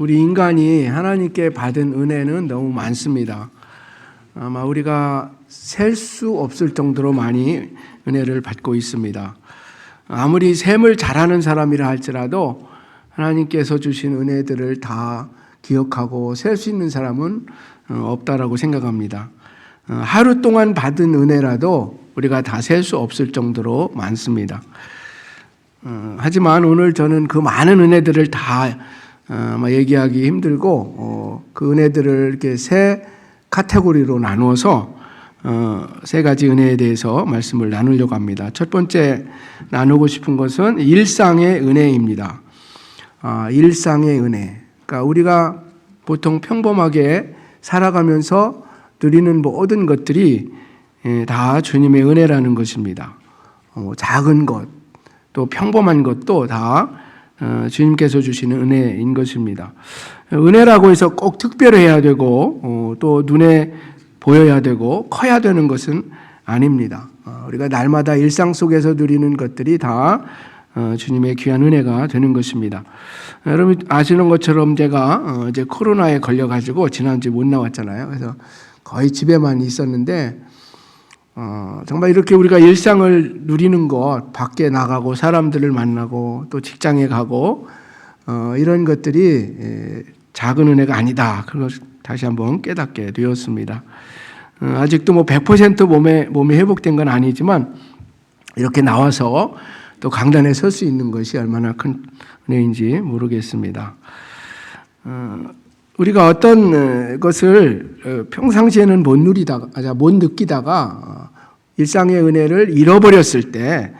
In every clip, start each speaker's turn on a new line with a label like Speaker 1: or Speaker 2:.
Speaker 1: 우리 인간이 하나님께 받은 은혜는 너무 많습니다. 아마 우리가 셀 수 없을 정도로 많이 은혜를 받고 있습니다. 아무리 셈을 잘하는 사람이라 할지라도 하나님께서 주신 은혜들을 다 기억하고 셀 수 있는 사람은 없다라고 생각합니다. 하루 동안 받은 은혜라도 우리가 다 셀 수 없을 정도로 많습니다. 하지만 오늘 저는 그 많은 은혜들을 다 얘기하기 힘들고 그 은혜들을 이렇게 세 카테고리로 나누어서 세 가지 은혜에 대해서 말씀을 나누려고 합니다. 첫 번째 나누고 싶은 것은 일상의 은혜입니다. 일상의 은혜. 그러니까 우리가 보통 평범하게 살아가면서 누리는 모든 것들이 다 주님의 은혜라는 것입니다. 작은 것, 또 평범한 것도 다 주님께서 주시는 은혜인 것입니다. 은혜라고 해서 꼭 특별해야 되고 또 눈에 보여야 되고 커야 되는 것은 아닙니다. 우리가 날마다 일상 속에서 누리는 것들이 다 주님의 귀한 은혜가 되는 것입니다. 여러분 아시는 것처럼 제가 이제 코로나에 걸려가지고 지난주에 못 나왔잖아요. 그래서 거의 집에만 있었는데 정말 이렇게 우리가 일상을 누리는 것, 밖에 나가고 사람들을 만나고 또 직장에 가고 이런 것들이 작은 은혜가 아니다. 그걸 다시 한번 깨닫게 되었습니다. 아직도 100% 몸이 회복된 건 아니지만 이렇게 나와서 또 강단에 설 수 있는 것이 얼마나 큰 은혜인지 모르겠습니다. 우리가 어떤 것을 평상시에는 못 느끼다가 일상의 은혜를 잃어버렸을 때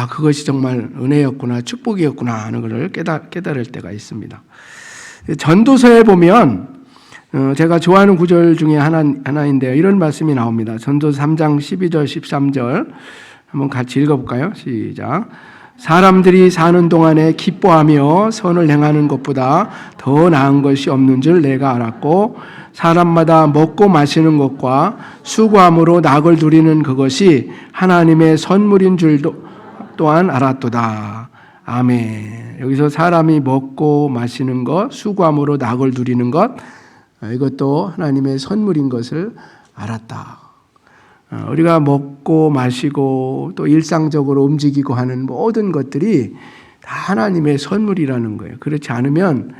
Speaker 1: 그것이 정말 은혜였구나, 축복이었구나 하는 것을 깨달을 때가 있습니다. 전도서에 보면 제가 좋아하는 구절 중에 하나인데요. 이런 말씀이 나옵니다. 전도서 3장 12절 13절 한번 같이 읽어볼까요? 시작. 사람들이 사는 동안에 기뻐하며 선을 행하는 것보다 더 나은 것이 없는 줄 내가 알았고 사람마다 먹고 마시는 것과 수고함으로 낙을 누리는 그것이 하나님의 선물인 줄도 또한 알았도다. 아멘. 여기서 사람이 먹고 마시는 것, 수고함으로 낙을 누리는 것, 이것도 하나님의 선물인 것을 알았다. 우리가 먹고 마시고 또 일상적으로 움직이고 하는 모든 것들이 다 하나님의 선물이라는 거예요. 그렇지 않으면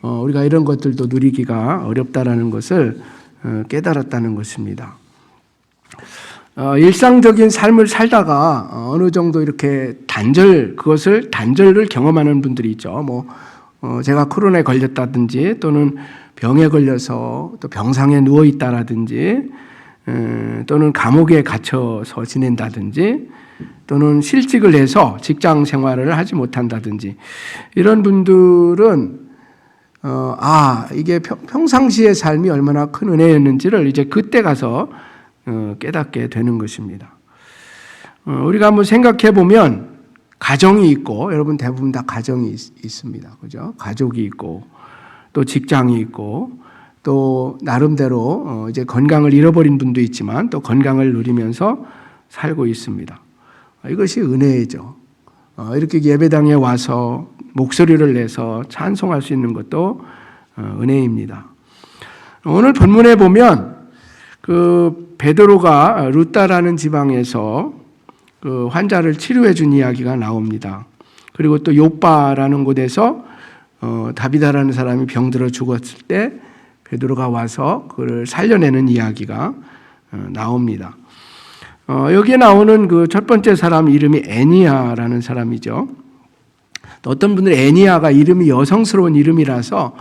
Speaker 1: 우리가 이런 것들도 누리기가 어렵다라는 것을 깨달았다는 것입니다. 일상적인 삶을 살다가 어느 정도 이렇게 그것을 단절을 경험하는 분들이 있죠. 제가 코로나에 걸렸다든지 또는 병에 걸려서 또 병상에 누워 있다라든지 또는 감옥에 gat혀서 지낸다든지 또는 실직을 해서 직장 생활을 하지 못한다든지 이런 분들은 이게 평상시의 삶이 얼마나 큰 은혜였는지를 이제 그때 가서 깨닫게 되는 것입니다. 우리가 한번 생각해 보면 가정이 있고 여러분 대부분 다 가정이 있습니다. 그죠? 가족이 있고 또 직장이 있고 또 나름대로 이제 건강을 잃어버린 분도 있지만 또 건강을 누리면서 살고 있습니다. 이것이 은혜죠. 이렇게 예배당에 와서 목소리를 내서 찬송할 수 있는 것도 은혜입니다. 오늘 본문에 보면 그 베드로가 루다라는 지방에서 그 환자를 치료해 준 이야기가 나옵니다. 그리고 또 요빠라는 곳에서 다비다라는 사람이 병들어 죽었을 때 베드로가 와서 그를 살려내는 이야기가 나옵니다. 여기에 나오는 그 첫 번째 사람 이름이 애니아라는 사람이죠. 또 어떤 분들은 애니아가 이름이 여성스러운 이름이라서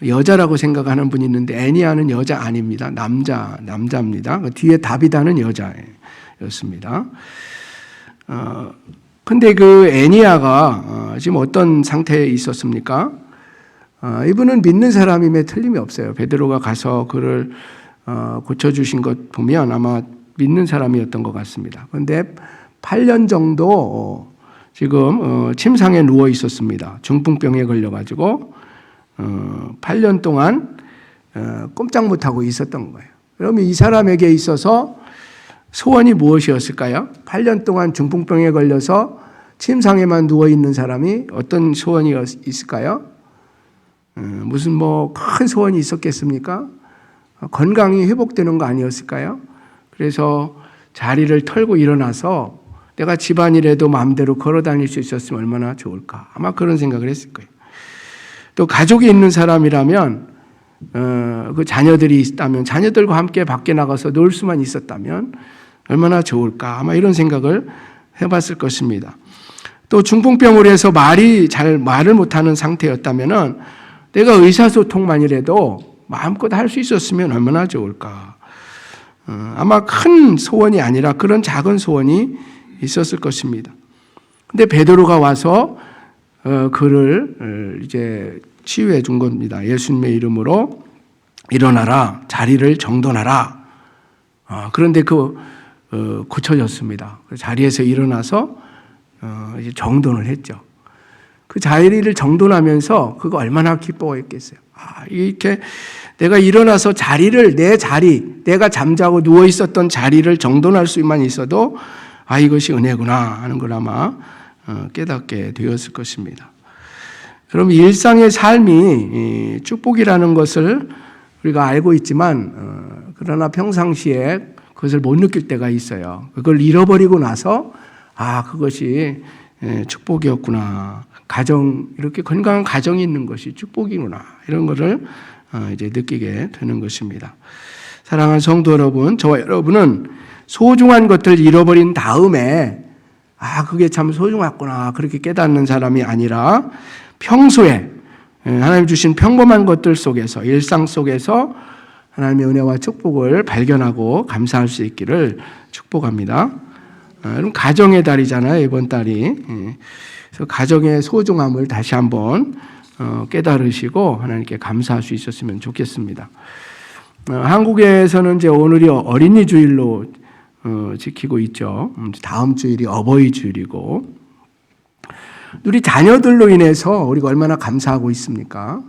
Speaker 1: 여자라고 생각하는 분이 있는데 애니아는 여자 아닙니다. 남자입니다. 그 뒤에 다비다는 여자였습니다. 근데 그 애니아가 지금 어떤 상태에 있었습니까? 이분은 믿는 사람임에 틀림이 없어요. 베드로가 가서 그를 고쳐주신 것 보면 아마 믿는 사람이었던 것 같습니다. 그런데 8년 정도 지금 침상에 누워 있었습니다. 중풍병에 걸려가지고 8년 동안 꼼짝 못하고 있었던 거예요. 그러면 이 사람에게 있어서 소원이 무엇이었을까요? 8년 동안 중풍병에 걸려서 침상에만 누워있는 사람이 어떤 소원이 있을까요? 무슨 뭐 큰 소원이 있었겠습니까? 건강이 회복되는 거 아니었을까요? 그래서 자리를 털고 일어나서 내가 집안일에도 마음대로 걸어 다닐 수 있었으면 얼마나 좋을까. 아마 그런 생각을 했을 거예요. 또 가족이 있는 사람이라면 그 자녀들이 있다면 자녀들과 함께 밖에 나가서 놀 수만 있었다면 얼마나 좋을까. 아마 이런 생각을 해봤을 것입니다. 또 중풍병으로 해서 말을 못하는 상태였다면은 내가 의사소통만이라도 마음껏 할 수 있었으면 얼마나 좋을까. 아마 큰 소원이 아니라 그런 작은 소원이 있었을 것입니다. 근데 베드로가 와서 그를 이제 치유해 준 겁니다. 예수님의 이름으로 일어나라, 자리를 정돈하라. 그런데 고쳐졌습니다. 그 자리에서 일어나서 이제 정돈을 했죠. 그 자리를 정돈하면서 그거 얼마나 기뻐했겠어요. 이렇게 내가 일어나서 내가 잠자고 누워 있었던 자리를 정돈할 수만 있어도 이것이 은혜구나 하는 걸 아마 깨닫게 되었을 것입니다. 그럼 일상의 삶이 축복이라는 것을 우리가 알고 있지만 그러나 평상시에 그것을 못 느낄 때가 있어요. 그걸 잃어버리고 나서 그것이 축복이었구나. 이렇게 건강한 가정이 있는 것이 축복이구나. 이런 것을 이제 느끼게 되는 것입니다. 사랑하는 성도 여러분, 저와 여러분은 소중한 것들 잃어버린 다음에 그게 참 소중했구나 그렇게 깨닫는 사람이 아니라 평소에 하나님 주신 평범한 것들 속에서 일상 속에서 하나님의 은혜와 축복을 발견하고 감사할 수 있기를 축복합니다. 그럼 가정의 달이잖아요, 이번 달이. 그래서 가정의 소중함을 다시 한번 깨달으시고 하나님께 감사할 수 있었으면 좋겠습니다. 한국에서는 이제 오늘이 어린이 주일로 지키고 있죠. 다음 주일이 어버이 주일이고, 우리 자녀들로 인해서 우리가 얼마나 감사하고 있습니까?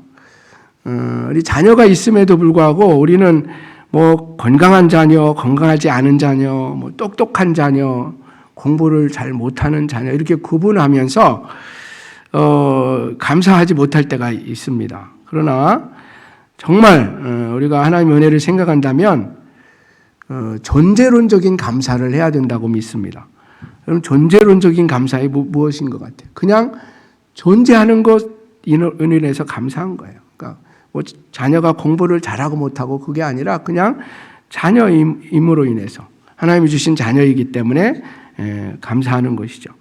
Speaker 1: 우리 자녀가 있음에도 불구하고 우리는 뭐 건강한 자녀, 건강하지 않은 자녀, 뭐 똑똑한 자녀, 공부를 잘 못하는 자녀 이렇게 구분하면서 감사하지 못할 때가 있습니다. 그러나 정말 우리가 하나님의 은혜를 생각한다면 존재론적인 감사를 해야 된다고 믿습니다. 그럼 존재론적인 감사이 무엇인 것 같아요? 그냥 존재하는 것 인해서 감사한 거예요. 그러니까 뭐 자녀가 공부를 잘하고 못하고 그게 아니라 그냥 자녀임으로 인해서 하나님이 주신 자녀이기 때문에 감사하는 것이죠.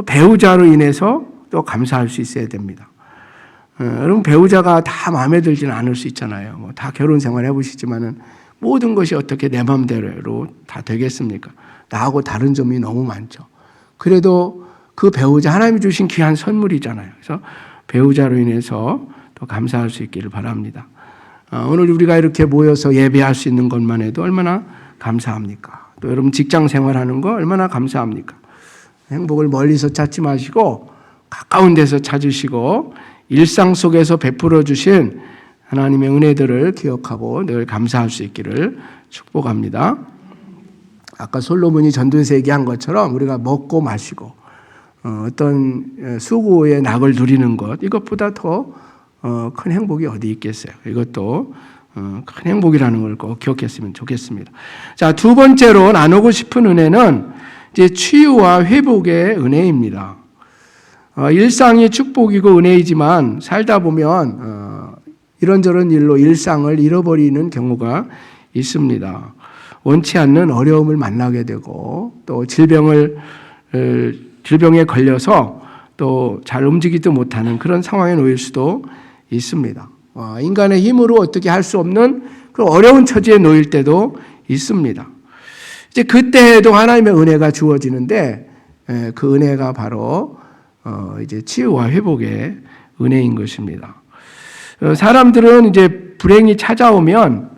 Speaker 1: 배우자로 인해서 또 감사할 수 있어야 됩니다. 여러분 배우자가 다 마음에 들지는 않을 수 있잖아요. 뭐 다 결혼 생활 해보시지만은 모든 것이 어떻게 내 마음대로 다 되겠습니까? 나하고 다른 점이 너무 많죠. 그래도 그 배우자 하나님이 주신 귀한 선물이잖아요. 그래서 배우자로 인해서 또 감사할 수 있기를 바랍니다. 오늘 우리가 이렇게 모여서 예배할 수 있는 것만 해도 얼마나 감사합니까? 또 여러분 직장 생활하는 거 얼마나 감사합니까? 행복을 멀리서 찾지 마시고 가까운 데서 찾으시고 일상 속에서 베풀어 주신 하나님의 은혜들을 기억하고 늘 감사할 수 있기를 축복합니다. 아까 솔로몬이 전도에서 얘기한 것처럼 우리가 먹고 마시고 어떤 수고의 낙을 누리는 것 이것보다 더 큰 행복이 어디 있겠어요. 이것도 큰 행복이라는 걸 꼭 기억했으면 좋겠습니다. 자, 두 번째로 나누고 싶은 은혜는 이제 치유와 회복의 은혜입니다. 일상이 축복이고 은혜이지만 살다 보면 이런저런 일로 일상을 잃어버리는 경우가 있습니다. 원치 않는 어려움을 만나게 되고 또 질병에 걸려서 또 잘 움직이지도 못하는 그런 상황에 놓일 수도 있습니다. 인간의 힘으로 어떻게 할 수 없는 그런 어려운 처지에 놓일 때도 있습니다. 이제 그때에도 하나님의 은혜가 주어지는데 그 은혜가 바로 이제 치유와 회복의 은혜인 것입니다. 사람들은 이제 불행이 찾아오면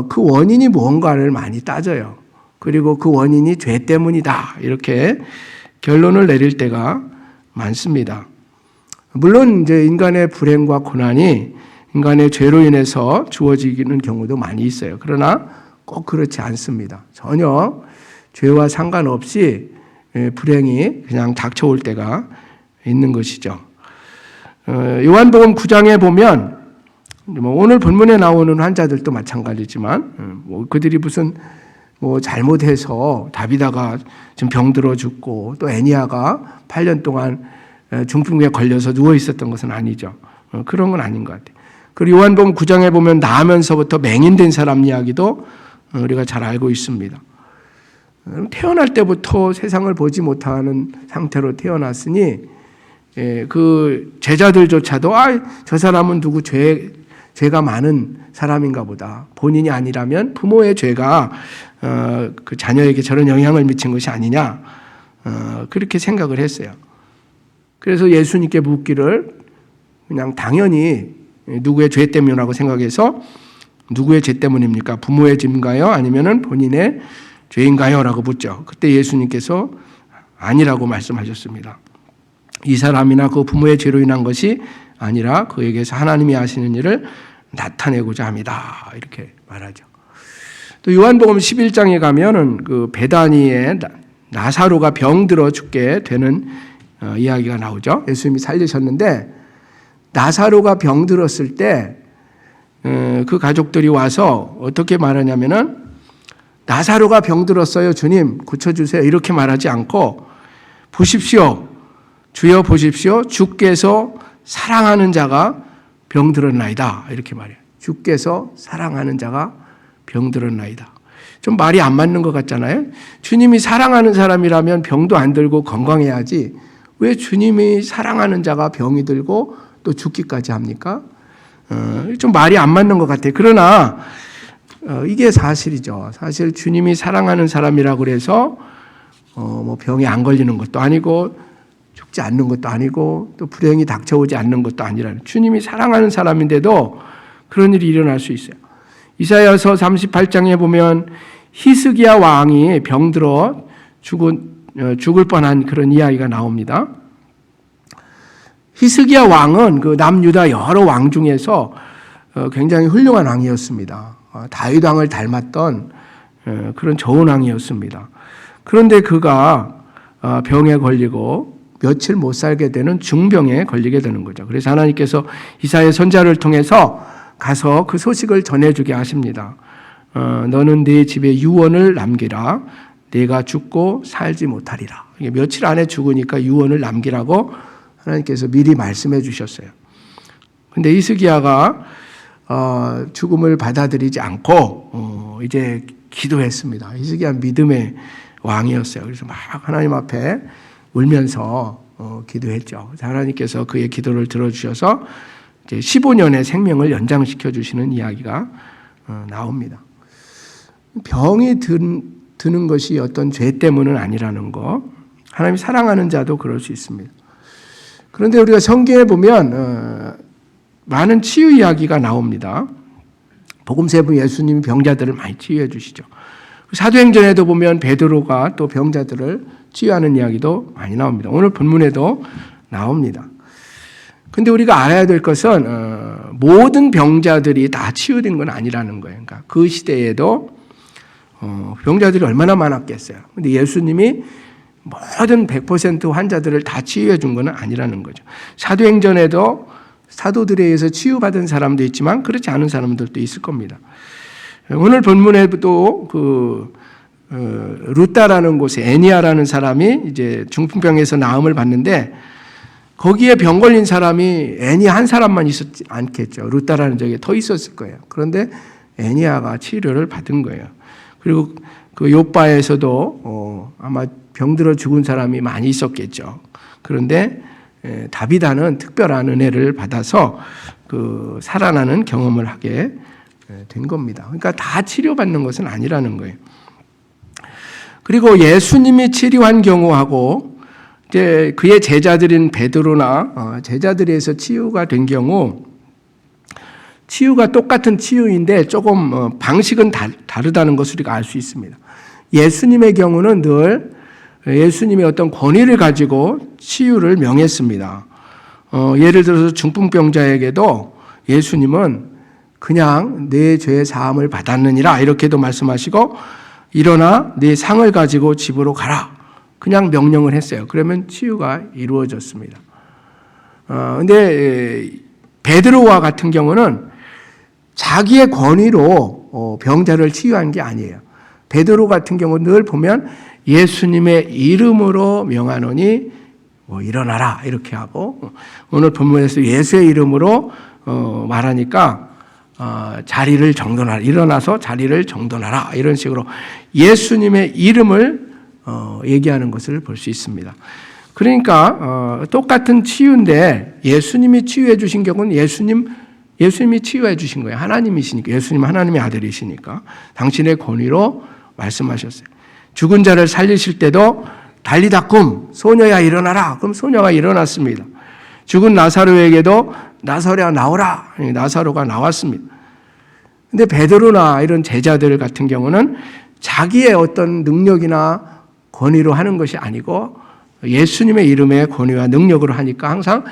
Speaker 1: 그 원인이 무언가를 많이 따져요. 그리고 그 원인이 죄 때문이다 이렇게 결론을 내릴 때가 많습니다. 물론 이제 인간의 불행과 고난이 인간의 죄로 인해서 주어지는 경우도 많이 있어요. 그러나 꼭 그렇지 않습니다. 전혀 죄와 상관없이 불행이 그냥 닥쳐올 때가 있는 것이죠. 요한복음 9장에 보면 오늘 본문에 나오는 환자들도 마찬가지지만 그들이 무슨 잘못해서 다비다가 지금 병들어 죽고 또 애니아가 8년 동안 중풍에 걸려서 누워 있었던 것은 아니죠. 그런 건 아닌 것 같아요. 그리고 요한복음 9장에 보면 나면서부터 맹인된 사람 이야기도 우리가 잘 알고 있습니다. 태어날 때부터 세상을 보지 못하는 상태로 태어났으니 그 제자들조차도 저 사람은 누구 죄가 많은 사람인가 보다. 본인이 아니라면 부모의 죄가 그 자녀에게 저런 영향을 미친 것이 아니냐 그렇게 생각을 했어요. 그래서 예수님께 묻기를 그냥 당연히 누구의 죄 때문이라고 생각해서 누구의 죄 때문입니까? 부모의 죄인가요? 아니면 본인의 죄인가요? 라고 묻죠. 그때 예수님께서 아니라고 말씀하셨습니다. 이 사람이나 그 부모의 죄로 인한 것이 아니라 그에게서 하나님이 하시는 일을 나타내고자 합니다. 이렇게 말하죠. 또 요한복음 11장에 가면은 그 베다니에 나사로가 병들어 죽게 되는 이야기가 나오죠. 예수님이 살리셨는데 나사로가 병들었을 때 그 가족들이 와서 어떻게 말하냐면은 나사로가 병들었어요. 주님 고쳐주세요. 이렇게 말하지 않고 보십시오. 주여 보십시오. 주께서 사랑하는 자가 병들었나이다. 이렇게 말해요. 주께서 사랑하는 자가 병들었나이다. 좀 말이 안 맞는 것 같잖아요. 주님이 사랑하는 사람이라면 병도 안 들고 건강해야지 왜 주님이 사랑하는 자가 병이 들고 또 죽기까지 합니까? 좀 말이 안 맞는 것 같아요. 그러나 이게 사실이죠. 사실 주님이 사랑하는 사람이라고 그래서 병에 안 걸리는 것도 아니고 죽지 않는 것도 아니고 또 불행이 닥쳐오지 않는 것도 아니라는 주님이 사랑하는 사람인데도 그런 일이 일어날 수 있어요. 이사야서 38장에 보면 히스기야 왕이 병들어 죽을 뻔한 그런 이야기가 나옵니다. 히스기야 왕은 그 남유다 여러 왕 중에서 굉장히 훌륭한 왕이었습니다. 다윗 왕을 닮았던 그런 좋은 왕이었습니다. 그런데 그가 병에 걸리고 며칠 못 살게 되는 중병에 걸리게 되는 거죠. 그래서 하나님께서 이사야 선지자를 통해서 가서 그 소식을 전해주게 하십니다. 너는 네 집에 유언을 남기라. 내가 죽고 살지 못하리라. 며칠 안에 죽으니까 유언을 남기라고 하나님께서 미리 말씀해 주셨어요. 그런데 히스기야가 죽음을 받아들이지 않고 이제 기도했습니다. 히스기야 믿음의 왕이었어요. 그래서 막 하나님 앞에 울면서 기도했죠. 하나님께서 그의 기도를 들어주셔서 이제 15년의 생명을 연장시켜 주시는 이야기가 나옵니다. 병이 드는 것이 어떤 죄 때문은 아니라는 거. 하나님이 사랑하는 자도 그럴 수 있습니다. 그런데 우리가 성경에 보면 많은 치유 이야기가 나옵니다. 복음서에 예수님이 병자들을 많이 치유해 주시죠. 사도행전에도 보면 베드로가 또 병자들을 치유하는 이야기도 많이 나옵니다. 오늘 본문에도 나옵니다. 그런데 우리가 알아야 될 것은 모든 병자들이 다 치유된 건 아니라는 거예요. 그러니까 그 시대에도 병자들이 얼마나 많았겠어요. 그런데 예수님이 모든 100% 환자들을 다 치유해 준 건 아니라는 거죠. 사도행전에도 사도들에 의해서 치유받은 사람도 있지만 그렇지 않은 사람들도 있을 겁니다. 오늘 본문에도 루다라는 곳에 애니아라는 사람이 이제 중풍병에서 나음을 받는데 거기에 병 걸린 사람이 애니아 한 사람만 있었지 않겠죠. 루다라는 적에 더 있었을 거예요. 그런데 애니아가 치료를 받은 거예요. 그리고 그 요바에서도 아마 병들어 죽은 사람이 많이 있었겠죠. 그런데 다비다는 특별한 은혜를 받아서 그 살아나는 경험을 하게 된 겁니다. 그러니까 다 치료받는 것은 아니라는 거예요. 그리고 예수님이 치료한 경우하고 이제 그의 제자들인 베드로나 제자들에서 치유가 된 경우 치유가 똑같은 치유인데 조금 방식은 다르다는 것을 우리가 알 수 있습니다. 예수님의 경우는 늘 예수님의 어떤 권위를 가지고 치유를 명했습니다. 예를 들어서 중풍병자에게도 예수님은 그냥 내 죄의 사함을 받았느니라 이렇게도 말씀하시고 일어나 네 상을 가지고 집으로 가라 그냥 명령을 했어요. 그러면 치유가 이루어졌습니다. 근데 베드로와 같은 경우는 자기의 권위로 병자를 치유한 게 아니에요. 베드로 같은 경우 늘 보면 예수님의 이름으로 명하노니 일어나라 이렇게 하고, 오늘 본문에서 예수의 이름으로 말하니까 자리를 정돈하라, 일어나서 자리를 정돈하라, 이런 식으로 예수님의 이름을 얘기하는 것을 볼 수 있습니다. 그러니까 똑같은 치유인데 예수님이 치유해 주신 경우는 예수님이 치유해 주신 거예요. 하나님이시니까, 예수님 하나님의 아들이시니까 당신의 권위로 말씀하셨어요. 죽은 자를 살리실 때도 달리다 꿈, 소녀야 일어나라. 그럼 소녀가 일어났습니다. 죽은 나사로에게도 나사로야 나오라. 나사로가 나왔습니다. 근데 베드로나 이런 제자들 같은 경우는 자기의 어떤 능력이나 권위로 하는 것이 아니고 예수님의 이름의 권위와 능력으로 하니까 항상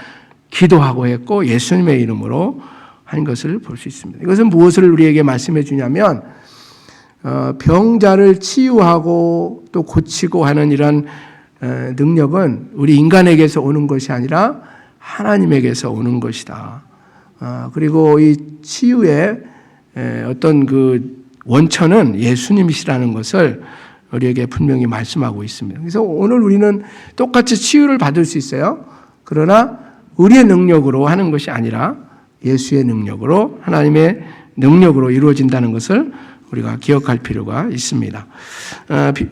Speaker 1: 기도하고 했고 예수님의 이름으로 한 것을 볼 수 있습니다. 이것은 무엇을 우리에게 말씀해 주냐면 병자를 치유하고 또 고치고 하는 이런 능력은 우리 인간에게서 오는 것이 아니라 하나님에게서 오는 것이다. 그리고 이 치유의 어떤 그 원천은 예수님이시라는 것을 우리에게 분명히 말씀하고 있습니다. 그래서 오늘 우리는 똑같이 치유를 받을 수 있어요. 그러나 우리의 능력으로 하는 것이 아니라 예수의 능력으로, 하나님의 능력으로 이루어진다는 것을 우리가 기억할 필요가 있습니다.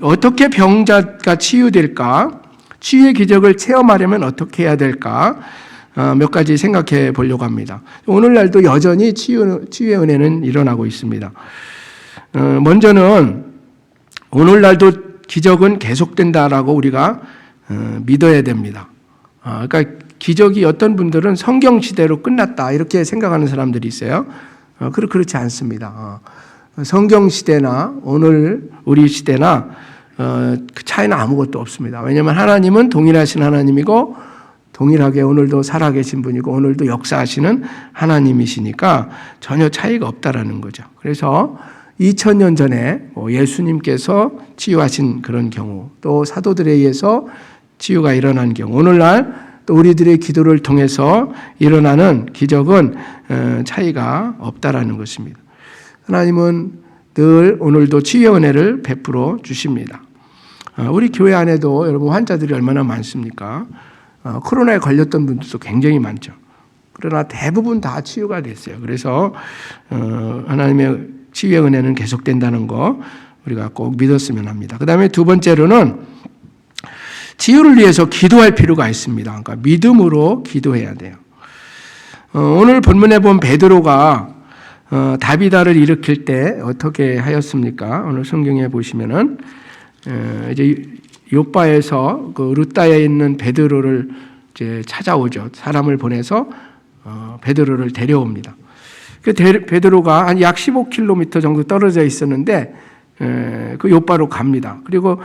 Speaker 1: 어떻게 병자가 치유될까? 치유의 기적을 체험하려면 어떻게 해야 될까? 몇 가지 생각해 보려고 합니다. 오늘날도 여전히 치유의 은혜는 일어나고 있습니다. 먼저는 오늘날도 기적은 계속된다라고 우리가 믿어야 됩니다. 그러니까 기적이 어떤 분들은 성경 시대로 끝났다 이렇게 생각하는 사람들이 있어요. 그렇지 않습니다. 성경 시대나 오늘 우리 시대나 그 차이는 아무것도 없습니다. 왜냐하면 하나님은 동일하신 하나님이고 동일하게 오늘도 살아계신 분이고 오늘도 역사하시는 하나님이시니까 전혀 차이가 없다라는 거죠. 그래서 2000년 전에 예수님께서 치유하신 그런 경우, 또 사도들에 의해서 치유가 일어난 경우, 오늘날 또 우리들의 기도를 통해서 일어나는 기적은 차이가 없다라는 것입니다. 하나님은 늘 오늘도 치유의 은혜를 베풀어 주십니다. 우리 교회 안에도 여러분 환자들이 얼마나 많습니까? 코로나에 걸렸던 분들도 굉장히 많죠. 그러나 대부분 다 치유가 됐어요. 그래서 하나님의 치유의 은혜는 계속된다는 거 우리가 꼭 믿었으면 합니다. 그 다음에 두 번째로는 치유를 위해서 기도할 필요가 있습니다. 그러니까 믿음으로 기도해야 돼요. 오늘 본문에 본 베드로가 다비다를 일으킬 때 어떻게 하였습니까? 오늘 성경에 보시면은 이제 요바에서 그 룻다에 있는 베드로를 이제 찾아오죠. 사람을 보내서 베드로를 데려옵니다. 그 베드로가 한 약 15km 정도 떨어져 있었는데 그 요바로 갑니다. 그리고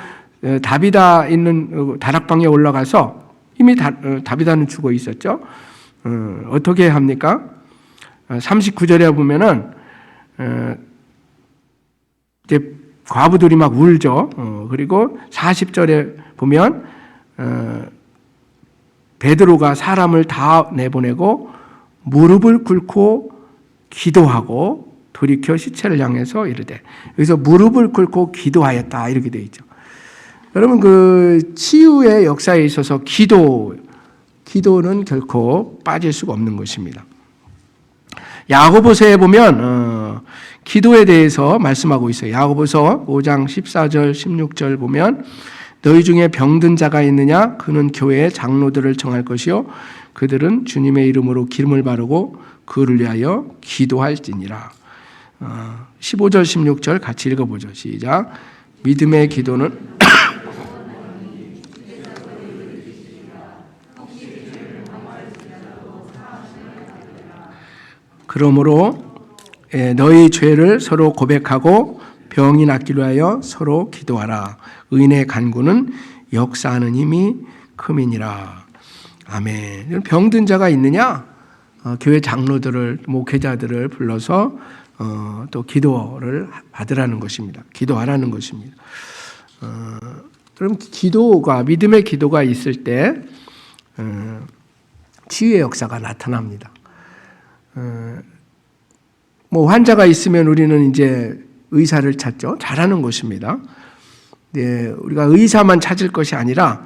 Speaker 1: 다비다 있는 다락방에 올라가서 이미 다비다는 죽어 있었죠. 어떻게 합니까? 39절에 보면은 이제 과부들이 막 울죠. 그리고 40절에 보면 베드로가 사람을 다 내보내고 무릎을 꿇고 기도하고 돌이켜 시체를 향해서 이르되, 여기서 무릎을 꿇고 기도하였다 이렇게 되어 있죠. 여러분 그 치유의 역사에 있어서 기도는 결코 빠질 수가 없는 것입니다. 야고보서에 보면 기도에 대해서 말씀하고 있어요. 야고보서 5장 14절 16절 보면 너희 중에 병든 자가 있느냐? 그는 교회의 장로들을 정할 것이요 그들은 주님의 이름으로 기름을 바르고 그를 위하여 기도할지니라. 15절 16절 같이 읽어보죠. 시작. 믿음의 기도는 그러므로 너희 죄를 서로 고백하고 병이 낫기로 하여 서로 기도하라. 의인의 간구는 역사하는 힘이 큼이니라. 아멘. 병든 자가 있느냐? 교회 장로들을, 목회자들을 불러서 또 기도를 받으라는 것입니다. 기도하라는 것입니다. 그럼 기도가, 믿음의 기도가 있을 때 치유의 역사가 나타납니다. 뭐 환자가 있으면 우리는 이제 의사를 찾죠. 잘하는 것입니다. 네, 우리가 의사만 찾을 것이 아니라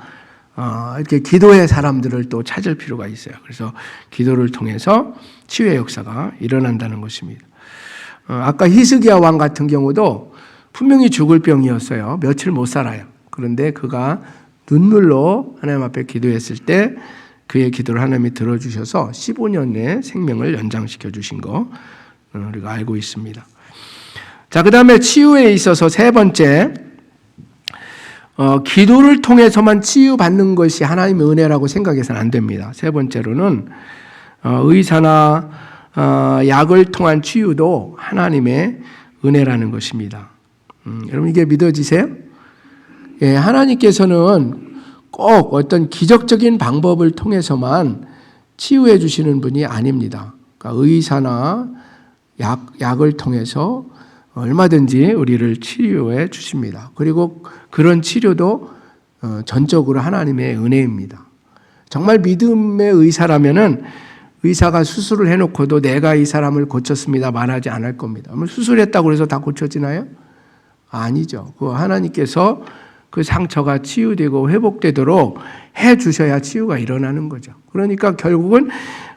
Speaker 1: 이렇게 기도의 사람들을 또 찾을 필요가 있어요. 그래서 기도를 통해서 치유의 역사가 일어난다는 것입니다. 아까 히스기야 왕 같은 경우도 분명히 죽을 병이었어요. 며칠 못 살아요. 그런데 그가 눈물로 하나님 앞에 기도했을 때 그의 기도를 하나님이 들어주셔서 15년 내에 생명을 연장시켜 주신 거 우리가 알고 있습니다. 자, 그 다음에 치유에 있어서 세 번째, 기도를 통해서만 치유받는 것이 하나님의 은혜라고 생각해서는 안 됩니다. 세 번째로는 의사나 약을 통한 치유도 하나님의 은혜라는 것입니다. 여러분 이게 믿어지세요? 예, 하나님께서는 꼭 어떤 기적적인 방법을 통해서만 치유해 주시는 분이 아닙니다. 그러니까 의사나 약을 통해서 얼마든지 우리를 치유해 주십니다. 그리고 그런 치료도 전적으로 하나님의 은혜입니다. 정말 믿음의 의사라면은 의사가 수술을 해놓고도 내가 이 사람을 고쳤습니다 말하지 않을 겁니다. 수술했다고 해서 다 고쳐지나요? 아니죠. 그 하나님께서 그 상처가 치유되고 회복되도록 해 주셔야 치유가 일어나는 거죠. 그러니까 결국은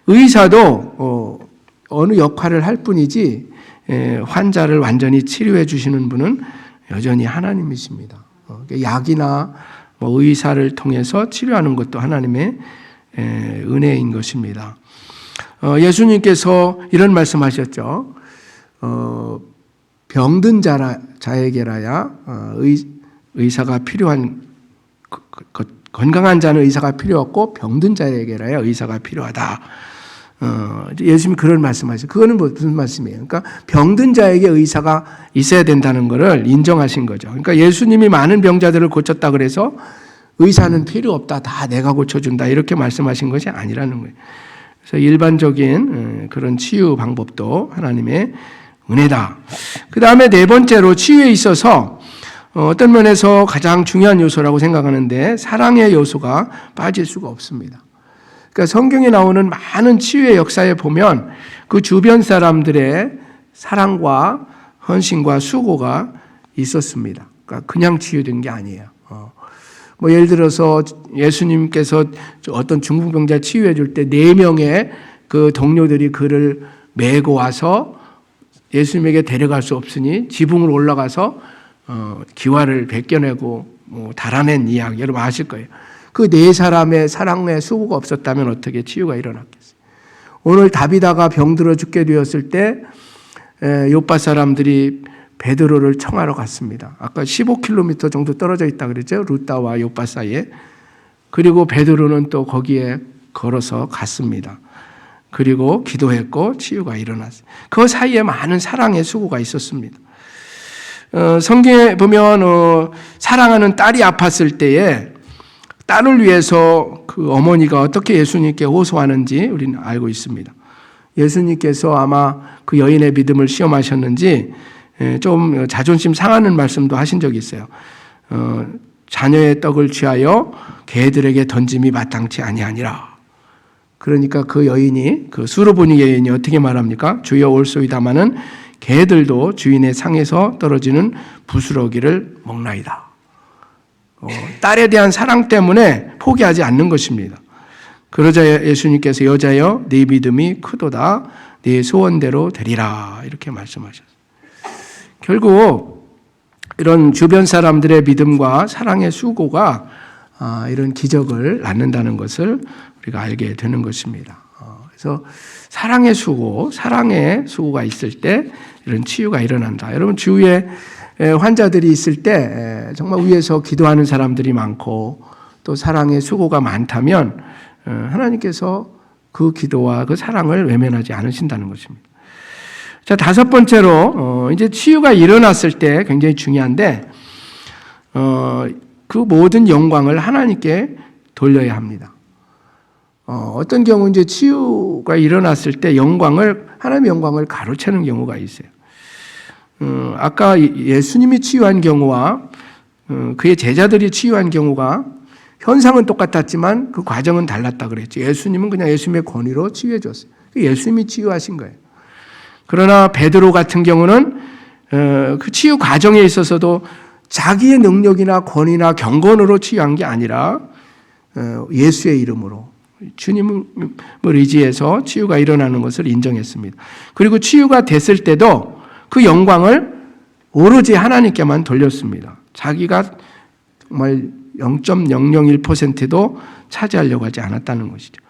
Speaker 1: 의사도 어느 역할을 할 뿐이지 환자를 완전히 치료해 주시는 분은 여전히 하나님이십니다. 약이나 뭐 의사를 통해서 치료하는 것도 하나님의 은혜인 것입니다. 예수님께서 이런 말씀하셨죠. 병든 자에게라야 의사가 필요한 건강한 자는 의사가 필요 없고 병든 자에게라야 의사가 필요하다. 예수님이 그런 말씀하셨어요. 그거는 무슨 말씀이에요? 그러니까 병든 자에게 의사가 있어야 된다는 것을 인정하신 거죠. 그러니까 예수님이 많은 병자들을 고쳤다 그래서 의사는 필요 없다. 다 내가 고쳐준다. 이렇게 말씀하신 것이 아니라는 거예요. 그래서 일반적인 그런 치유 방법도 하나님의 은혜다. 그 다음에 네 번째로 치유에 있어서 어떤 면에서 가장 중요한 요소라고 생각하는데 사랑의 요소가 빠질 수가 없습니다. 그러니까 성경에 나오는 많은 치유의 역사에 보면 그 주변 사람들의 사랑과 헌신과 수고가 있었습니다. 그러니까 그냥 치유된 게 아니에요. 뭐 예를 들어서 예수님께서 어떤 중풍병자 치유해 줄 때 4명의 그 동료들이 그를 메고 와서 예수님에게 데려갈 수 없으니 지붕으로 올라가서 기와를 벗겨내고 뭐 달아낸 이야기 여러분 아실 거예요. 그 4사람의 사랑의 수고가 없었다면 어떻게 치유가 일어났겠어요. 오늘 다비다가 병들어 죽게 되었을 때 요파 사람들이 베드로를 청하러 갔습니다. 아까 15km 정도 떨어져 있다 그랬죠. 루다와 요파 사이에. 그리고 베드로는 또 거기에 걸어서 갔습니다. 그리고 기도했고 치유가 일어났어요. 그 사이에 많은 사랑의 수고가 있었습니다. 성경에 보면 사랑하는 딸이 아팠을 때에 딸을 위해서 그 어머니가 어떻게 예수님께 호소하는지 우리는 알고 있습니다. 예수님께서 아마 그 여인의 믿음을 시험하셨는지 좀 자존심 상하는 말씀도 하신 적이 있어요. 자녀의 떡을 취하여 개들에게 던짐이 마땅치 아니하니라. 그러니까 그 여인이 그 수르보니 여인이 어떻게 말합니까? 주여 올소이다마는 개들도 주인의 상에서 떨어지는 부스러기를 먹나이다. 딸에 대한 사랑 때문에 포기하지 않는 것입니다. 그러자 예수님께서 여자여 네 믿음이 크도다 네 소원대로 되리라 이렇게 말씀하셨어요. 결국 이런 주변 사람들의 믿음과 사랑의 수고가 이런 기적을 낳는다는 것을 우리가 알게 되는 것입니다. 그래서 사랑의 수고가 있을 때 이런 치유가 일어난다. 여러분 주위에 환자들이 있을 때 정말 위에서 기도하는 사람들이 많고 또 사랑의 수고가 많다면 하나님께서 그 기도와 그 사랑을 외면하지 않으신다는 것입니다. 자, 5번째로 이제 치유가 일어났을 때 굉장히 중요한데 그 모든 영광을 하나님께 돌려야 합니다. 어떤 경우 이제 치유가 일어났을 때 하나님의 영광을 가로채는 경우가 있어요. 아까 예수님이 치유한 경우와 그의 제자들이 치유한 경우가 현상은 똑같았지만 그 과정은 달랐다 그랬죠. 예수님은 그냥 예수님의 권위로 치유해 줬어요. 예수님이 치유하신 거예요. 그러나 베드로 같은 경우는 그 치유 과정에 있어서도 자기의 능력이나 권위나 경건으로 치유한 게 아니라 예수의 이름으로 주님을 의지해서 치유가 일어나는 것을 인정했습니다. 그리고 치유가 됐을 때도 그 영광을 오로지 하나님께만 돌렸습니다. 자기가 정말 0.001%도 차지하려고 하지 않았다는 것이죠.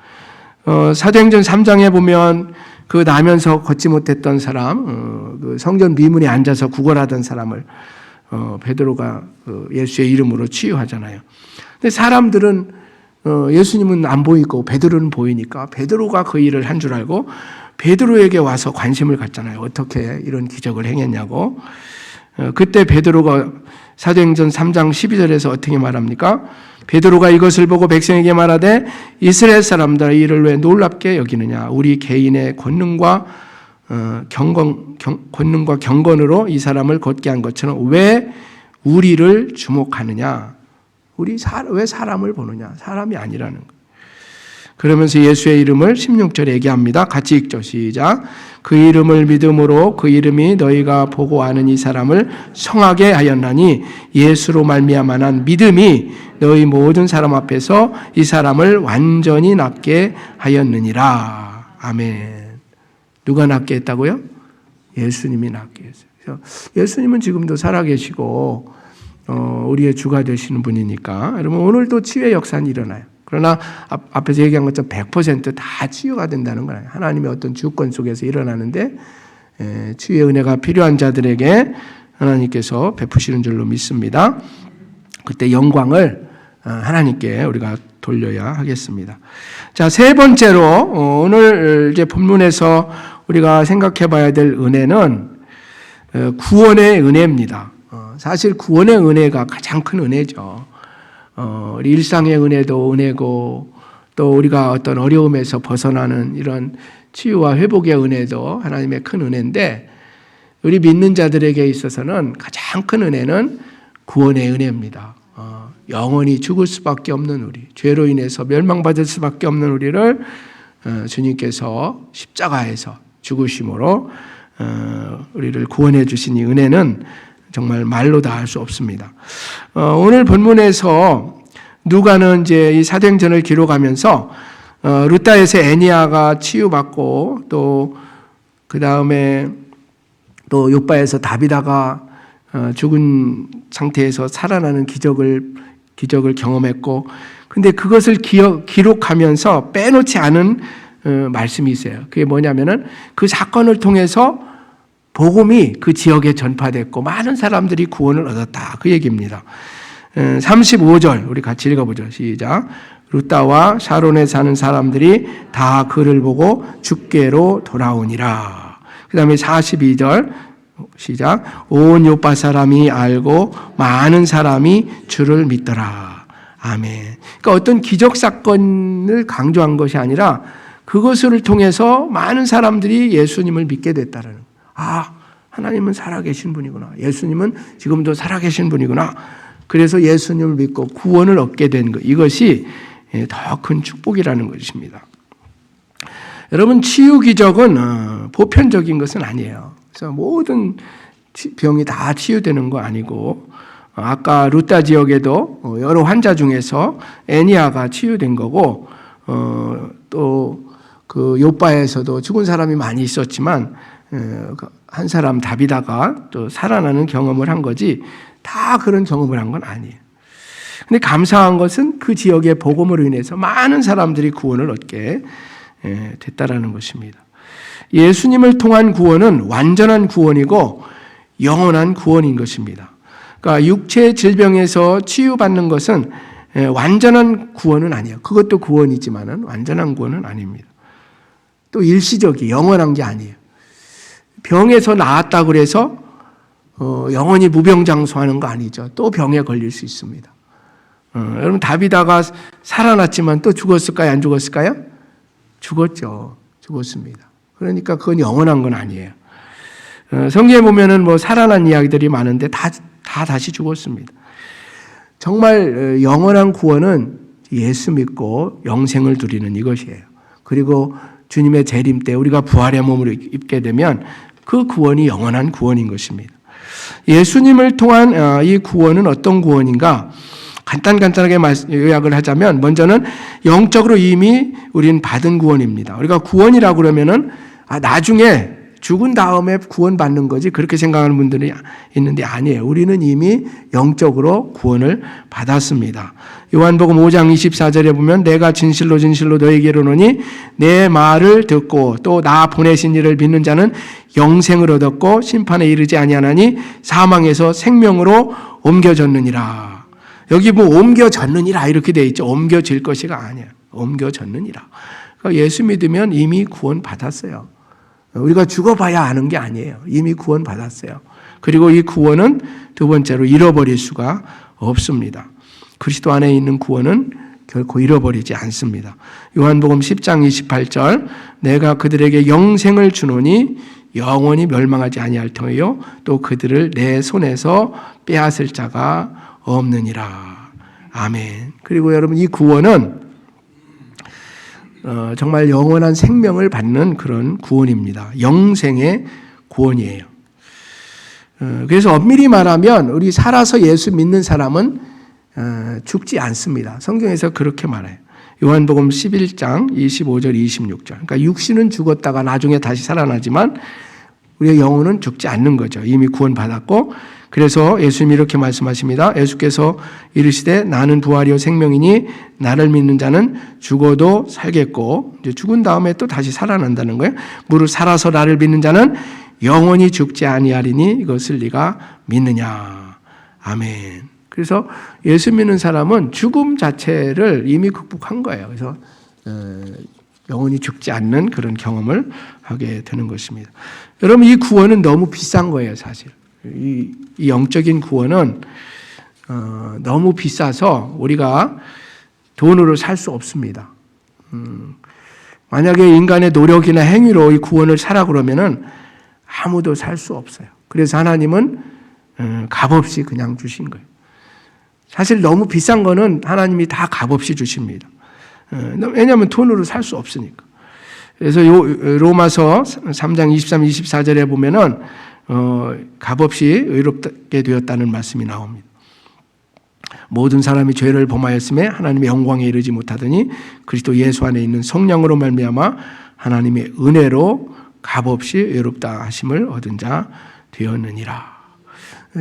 Speaker 1: 사도행전 3장에 보면 그 나면서 걷지 못했던 사람, 그 성전 미문에 앉아서 구걸하던 사람을 베드로가 예수의 이름으로 치유하잖아요. 근데 사람들은 예수님은 안 보이고 베드로는 보이니까 베드로가 그 일을 한 줄 알고 베드로에게 와서 관심을 갖잖아요. 어떻게 이런 기적을 행했냐고. 그때 베드로가 사도행전 3장 12절에서 어떻게 말합니까? 베드로가 이것을 보고 백성에게 말하되 이스라엘 사람들아 이를 왜 놀랍게 여기느냐? 우리 개인의 권능과 경건으로 이 사람을 걷게 한 것처럼 왜 우리를 주목하느냐? 왜 사람을 보느냐? 사람이 아니라는 거예요. 그러면서 예수의 이름을 16절에 얘기합니다. 같이 읽죠. 시작. 그 이름을 믿음으로 그 이름이 너희가 보고 아는 이 사람을 성하게 하였나니 예수로 말미암아 난 믿음이 너희 모든 사람 앞에서 이 사람을 완전히 낫게 하였느니라. 아멘. 누가 낫게 했다고요? 예수님이 낫게 했어요. 그래서 예수님은 지금도 살아계시고 우리의 주가 되시는 분이니까 여러분 오늘도 치유의 역사는 일어나요. 그러나 앞에서 얘기한 것처럼 100%다 치유가 된다는 거예요. 하나님의 어떤 주권 속에서 일어나는데 치유의 은혜가 필요한 자들에게 하나님께서 베푸시는 줄로 믿습니다. 그때 영광을 하나님께 우리가 돌려야 하겠습니다. 자, 세 번째로 오늘 이제 본문에서 우리가 생각해 봐야 될 은혜는 구원의 은혜입니다. 사실 구원의 은혜가 가장 큰 은혜죠. 우리 일상의 은혜도 은혜고 또 우리가 어떤 어려움에서 벗어나는 이런 치유와 회복의 은혜도 하나님의 큰 은혜인데 우리 믿는 자들에게 있어서는 가장 큰 은혜는 구원의 은혜입니다. 영원히 죽을 수밖에 없는 우리, 죄로 인해서 멸망받을 수밖에 없는 우리를 주님께서 십자가에서 죽으심으로 우리를 구원해 주신 이 은혜는 정말 말로 다 할 수 없습니다. 오늘 본문에서 누가는 이제 이 사도행전을 기록하면서 루다에서 애니아가 치유받고 또 그 다음에 또 욥바에서 다비다가 죽은 상태에서 살아나는 기적을 경험했고, 근데 그것을 기록하면서 빼놓지 않은 말씀이 있어요. 그게 뭐냐면은 그 사건을 통해서 복음이 그 지역에 전파됐고 많은 사람들이 구원을 얻었다. 그 얘기입니다. 35절 우리 같이 읽어보죠. 시작. 루다와 샤론에 사는 사람들이 다 그를 보고 주께로 돌아오니라. 그 다음에 42절 시작. 온 요파 사람이 알고 많은 사람이 주를 믿더라. 아멘. 그러니까 어떤 기적 사건을 강조한 것이 아니라 그것을 통해서 많은 사람들이 예수님을 믿게 됐다는 거예요. 하나님은 살아계신 분이구나. 예수님은 지금도 살아계신 분이구나. 그래서 예수님을 믿고 구원을 얻게 된 것. 이것이 더 큰 축복이라는 것입니다. 여러분, 치유 기적은 보편적인 것은 아니에요. 그래서 모든 병이 다 치유되는 거 아니고, 아까 루다 지역에도 여러 환자 중에서 애니아가 치유된 거고, 또 그 욥바에서도 죽은 사람이 많이 있었지만 한 사람 다비다가 또 살아나는 경험을 한 거지 다 그런 경험을 한 건 아니에요. 근데 감사한 것은 그 지역의 복음으로 인해서 많은 사람들이 구원을 얻게 됐다라는 것입니다. 예수님을 통한 구원은 완전한 구원이고 영원한 구원인 것입니다. 그러니까 육체 질병에서 치유받는 것은 완전한 구원은 아니에요. 그것도 구원이지만은 완전한 구원은 아닙니다. 또 일시적이 영원한 게 아니에요. 병에서 나았다고 그래서 영원히 무병장수하는 거 아니죠. 또 병에 걸릴 수 있습니다. 여러분, 다비다가 살아났지만 또 죽었을까요? 안 죽었을까요? 죽었죠. 죽었습니다. 그러니까 그건 영원한 건 아니에요. 성경에 보면은 살아난 이야기들이 많은데 다 다시 죽었습니다. 정말 영원한 구원은 예수 믿고 영생을 누리는 이것이에요. 그리고 주님의 재림 때 우리가 부활의 몸을 입게 되면 그 구원이 영원한 구원인 것입니다. 예수님을 통한 이 구원은 어떤 구원인가? 간단하게 요약을 하자면 먼저는 영적으로 이미 우리는 받은 구원입니다. 우리가 구원이라고 그러면은 나중에 죽은 다음에 구원받는 거지 그렇게 생각하는 분들이 있는데 아니에요. 우리는 이미 영적으로 구원을 받았습니다. 요한복음 5장 24절에 보면 내가 진실로 너에게 이르노니 내 말을 듣고 또 나 보내신 이를 믿는 자는 영생을 얻었고 심판에 이르지 아니하나니 사망에서 생명으로 옮겨졌느니라. 여기 뭐 옮겨졌느니라 이렇게 돼 있죠. 옮겨질 것이가 아니에요. 옮겨졌느니라. 그러니까 예수 믿으면 이미 구원 받았어요. 우리가 죽어봐야 아는 게 아니에요. 이미 구원 받았어요. 그리고 이 구원은 두 번째로 잃어버릴 수가 없습니다. 그리스도 안에 있는 구원은 결코 잃어버리지 않습니다. 요한복음 10장 28절 내가 그들에게 영생을 주노니 영원히 멸망하지 아니할 터이요 또 그들을 내 손에서 빼앗을 자가 없느니라. 아멘. 그리고 여러분 이 구원은 정말 영원한 생명을 받는 그런 구원입니다. 영생의 구원이에요. 그래서 엄밀히 말하면 우리 살아서 예수 믿는 사람은 죽지 않습니다. 성경에서 그렇게 말해요. 요한복음 11장 25절 26절. 그러니까 육신은 죽었다가 나중에 다시 살아나지만 우리의 영혼은 죽지 않는 거죠. 이미 구원받았고 그래서 예수님이 이렇게 말씀하십니다. 예수께서 이르시되 나는 부활이요 생명이니 나를 믿는 자는 죽어도 살겠고 이제 죽은 다음에 또 다시 살아난다는 거예요. 무릇 살아서 나를 믿는 자는 영원히 죽지 아니하리니 이것을 네가 믿느냐. 아멘. 그래서 예수 믿는 사람은 죽음 자체를 이미 극복한 거예요. 그래서 영원히 죽지 않는 그런 경험을 하게 되는 것입니다. 여러분 이 구원은 너무 비싼 거예요, 사실. 이 영적인 구원은 너무 비싸서 우리가 돈으로 살 수 없습니다. 만약에 인간의 노력이나 행위로 이 구원을 사라 그러면은 아무도 살 수 없어요. 그래서 하나님은 값없이 그냥 주신 거예요. 사실 너무 비싼 거는 하나님이 다 값없이 주십니다. 왜냐하면 돈으로 살 수 없으니까. 그래서 로마서 3장 23, 24절에 보면은 값없이 의롭게 되었다는 말씀이 나옵니다. 모든 사람이 죄를 범하였음에 하나님의 영광에 이르지 못하더니 그리스도 예수 안에 있는 성령으로 말미암아 하나님의 은혜로 값없이 의롭다 하심을 얻은 자 되었느니라.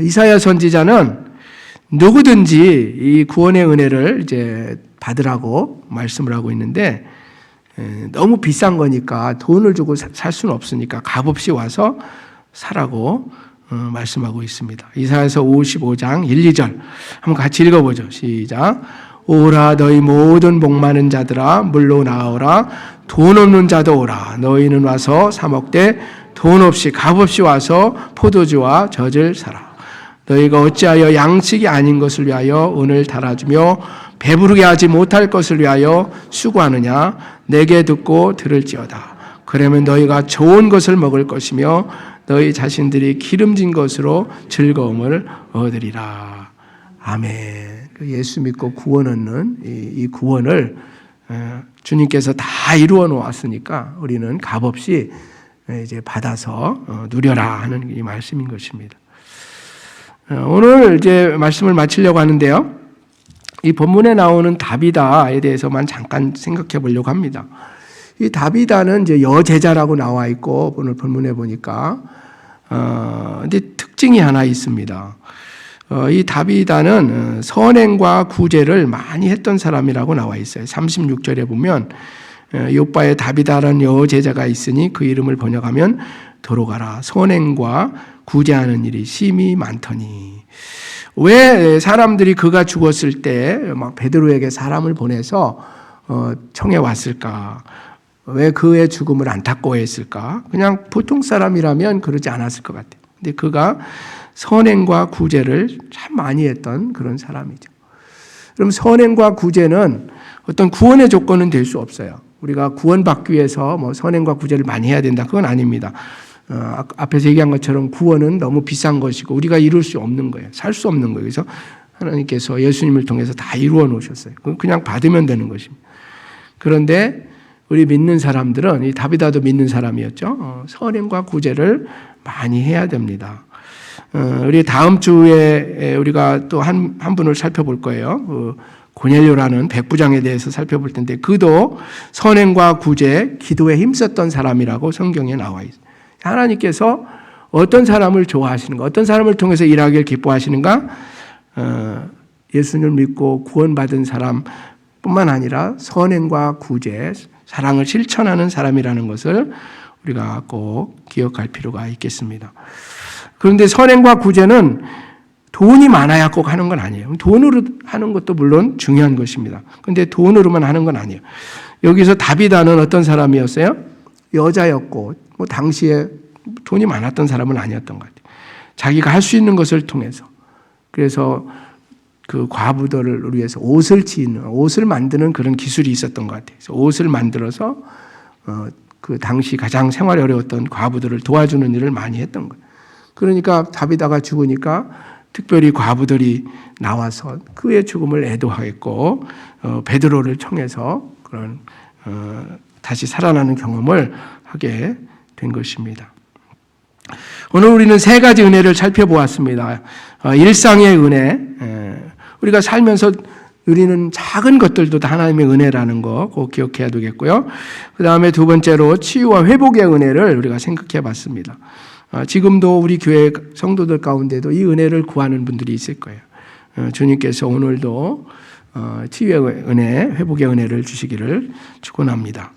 Speaker 1: 이사야 선지자는 누구든지 이 구원의 은혜를 이제 받으라고 말씀을 하고 있는데 너무 비싼 거니까 돈을 주고 살 수는 없으니까 값없이 와서 사라고 말씀하고 있습니다. 이사야서 55장 1, 2절 한번 같이 읽어보죠. 시작. 오라 너희 모든 복 많은 자들아 물로 나오라 돈 없는 자도 오라 너희는 와서 사 먹되 돈 없이 값없이 와서 포도주와 젖을 사라. 너희가 어찌하여 양식이 아닌 것을 위하여 은을 달아주며 배부르게 하지 못할 것을 위하여 수고하느냐. 내게 듣고 들을지어다. 그러면 너희가 좋은 것을 먹을 것이며 너희 자신들이 기름진 것으로 즐거움을 얻으리라. 아멘. 예수 믿고 구원 얻는 이 구원을 주님께서 다 이루어 놓았으니까 우리는 값없이 이제 받아서 누려라 하는 이 말씀인 것입니다. 오늘 이제 말씀을 마치려고 하는데요. 이 본문에 나오는 다비다에 대해서만 잠깐 생각해 보려고 합니다. 이 다비다는 이제 여제자라고 나와 있고 오늘 본문에 보니까 근데 특징이 하나 있습니다. 이 다비다는 선행과 구제를 많이 했던 사람이라고 나와 있어요. 36절에 보면 요바에 다비다라는 여제자가 있으니 그 이름을 번역하면 들어가라. 선행과 구제하는 일이 심히 많더니. 왜 사람들이 그가 죽었을 때 막 베드로에게 사람을 보내서 청해 왔을까? 왜 그의 죽음을 안타까워했을까? 그냥 보통 사람이라면 그러지 않았을 것 같아요. 근데 그가 선행과 구제를 참 많이 했던 그런 사람이죠. 그럼 선행과 구제는 어떤 구원의 조건은 될 수 없어요. 우리가 구원받기 위해서 뭐 선행과 구제를 많이 해야 된다. 그건 아닙니다. 앞에서 얘기한 것처럼 구원은 너무 비싼 것이고 우리가 이룰 수 없는 거예요. 살 수 없는 거예요. 그래서 하나님께서 예수님을 통해서 다 이루어 놓으셨어요. 그냥 받으면 되는 것입니다. 그런데 우리 믿는 사람들은, 이 다비다도 믿는 사람이었죠. 선행과 구제를 많이 해야 됩니다. 우리 다음 주에 우리가 또 한 분을 살펴볼 거예요. 고넬료라는 백부장에 대해서 살펴볼 텐데, 그도 선행과 구제, 기도에 힘썼던 사람이라고 성경에 나와 있어요. 하나님께서 어떤 사람을 좋아하시는가, 어떤 사람을 통해서 일하기를 기뻐하시는가, 예수님을 믿고 구원받은 사람뿐만 아니라 선행과 구제, 사랑을 실천하는 사람이라는 것을 우리가 꼭 기억할 필요가 있겠습니다. 그런데 선행과 구제는 돈이 많아야 꼭 하는 건 아니에요. 돈으로 하는 것도 물론 중요한 것입니다. 그런데 돈으로만 하는 건 아니에요. 여기서 다비다는 어떤 사람이었어요? 여자였고, 당시에 돈이 많았던 사람은 아니었던 것 같아요. 자기가 할 수 있는 것을 통해서. 그래서 그 과부들을 위해서 옷을 만드는 그런 기술이 있었던 것 같아요. 그래서 옷을 만들어서 그 당시 가장 생활이 어려웠던 과부들을 도와주는 일을 많이 했던 거예요. 그러니까 다비다가 죽으니까 특별히 과부들이 나와서 그의 죽음을 애도하겠고, 베드로를 통해서 그런 다시 살아나는 경험을 하게 된 것입니다. 오늘 우리는 세 가지 은혜를 살펴보았습니다. 일상의 은혜, 우리가 살면서 누리는 작은 것들도 다 하나님의 은혜라는 거 꼭 기억해야 되겠고요. 그 다음에 두 번째로 치유와 회복의 은혜를 우리가 생각해 봤습니다. 지금도 우리 교회 성도들 가운데도 이 은혜를 구하는 분들이 있을 거예요. 주님께서 오늘도 치유의 은혜, 회복의 은혜를 주시기를 축원합니다.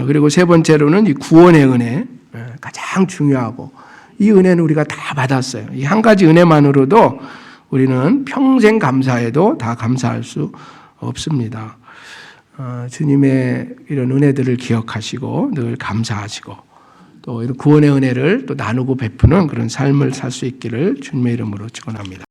Speaker 1: 그리고 세 번째로는 이 구원의 은혜, 가장 중요하고, 이 은혜는 우리가 다 받았어요. 이 한 가지 은혜만으로도 우리는 평생 감사해도 다 감사할 수 없습니다. 주님의 이런 은혜들을 기억하시고 늘 감사하시고, 또 이런 구원의 은혜를 또 나누고 베푸는 그런 삶을 살 수 있기를 주님의 이름으로 축원합니다.